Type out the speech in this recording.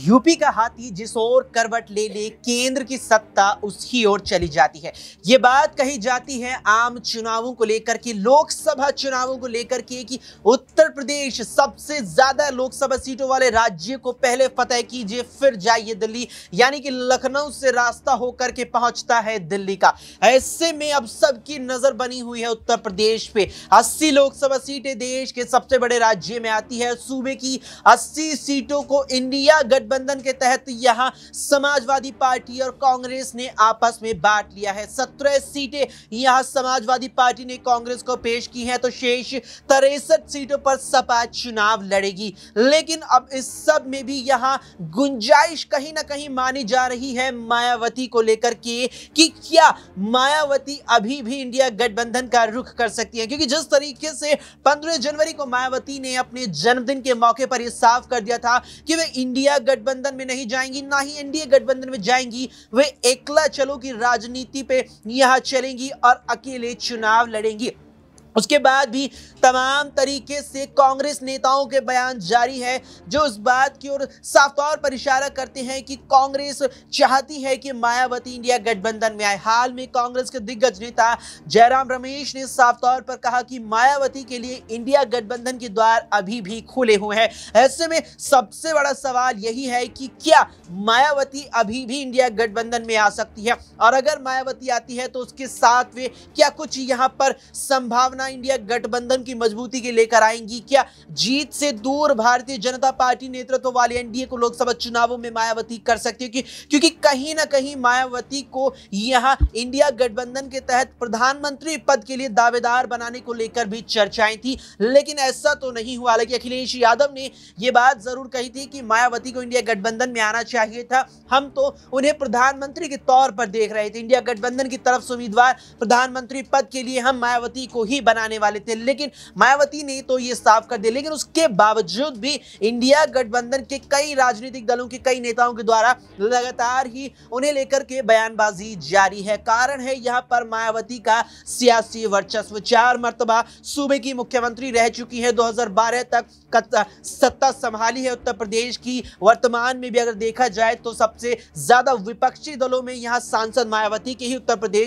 UP का हाथी जिस ओर करवट ले ले केंद्र की सत्ता उसकी ओर चली जाती है। ये बात कही जाती है आम चुनावों को लेकर के, लोकसभा चुनावों को लेकर के कि उत्तर प्रदेश सबसे ज्यादा लोकसभा सीटों वाले राज्य को पहले फतह कीजिए फिर जाइए दिल्ली, यानी कि लखनऊ से रास्ता होकर के पहुंचता है दिल्ली का। ऐसे में अब सबकी नजर बनी हुई है उत्तर प्रदेश पे। 80 लोकसभा सीटें देश के सबसे बड़े राज्य में आती है। सूबे की 80 सीटों को इंडिया गठबंधन के तहत यहां समाजवादी पार्टी और कांग्रेस ने आपस में बांट लिया है। 17 सीटें यहां समाजवादी पार्टी ने कांग्रेस को पेश की हैं, तो शेष 63 सीटों पर सपा चुनाव लड़ेगी। लेकिन अब इस सब में भी यहां गुंजाइश कहीं ना कहीं मानी जा रही है मायावती को लेकर के कि क्या मायावती अभी भी इंडिया गठबंधन का रुख कर सकती है, क्योंकि जिस तरीके से 15 जनवरी को मायावती ने अपने जन्मदिन के मौके पर यह साफ कर दिया था कि वे इंडिया गठबंधन में नहीं जाएंगी, ना ही एनडीए गठबंधन में जाएंगी, वे एकला चलो की राजनीति पे यहां चलेंगी और अकेले चुनाव लड़ेंगी। उसके बाद भी तमाम तरीके से कांग्रेस नेताओं के बयान जारी है जो इस बात की ओर साफ तौर पर इशारा करते हैं कि कांग्रेस चाहती है कि मायावती इंडिया गठबंधन में आए। हाल में कांग्रेस के दिग्गज नेता जयराम रमेश ने साफ तौर पर कहा कि मायावती के लिए इंडिया गठबंधन के द्वार अभी भी खुले हुए हैं। ऐसे में सबसे बड़ा सवाल यही है कि क्या मायावती अभी भी इंडिया गठबंधन में आ सकती है, और अगर मायावती आती है तो उसके साथ वे क्या कुछ यहां पर संभावना इंडिया गठबंधन की मजबूती के लेकर आएंगी? क्या जीत से दूर भारतीय जनता पार्टी नेतृत्व वाले एनडीए को लोकसभा चुनावों में मायावती कर सकती है? क्योंकि कहीं ना कहीं मायावती को यहां इंडिया गठबंधन के तहत प्रधानमंत्री पद के लिए दावेदार बनाने को लेकर भी चर्चाएं थी, लेकिन ऐसा तो नहीं हुआ। हालांकि अखिलेश यादव ने यह बात जरूर कही थी कि मायावती को इंडिया गठबंधन में आना चाहिए था, हम तो उन्हें प्रधानमंत्री के तौर पर देख रहे थे, इंडिया गठबंधन की तरफ से उम्मीदवार प्रधानमंत्री पद के लिए हम मायावती को ही बनाने वाले थे। लेकिन मायावती ने तो ये साफ कर दिया। लेकिन उसके बावजूद भी इंडिया गठबंधन के कई राजनीतिक दलों के कई नेताओं के द्वारा लगातार ही उन्हें लेकर के बयानबाजी जारी है। कारण है यहां पर मायावती का सियासी वर्चस्व। 4 मर्तबा सूबे की मुख्यमंत्री रह चुकी है, 2012 तक सत्ता संभाली है उत्तर प्रदेश की। वर्तमान में भी अगर देखा जाए तो सबसे ज्यादा विपक्षी दलों में यहां सांसद मायावती के ही उत्तर प्रदेश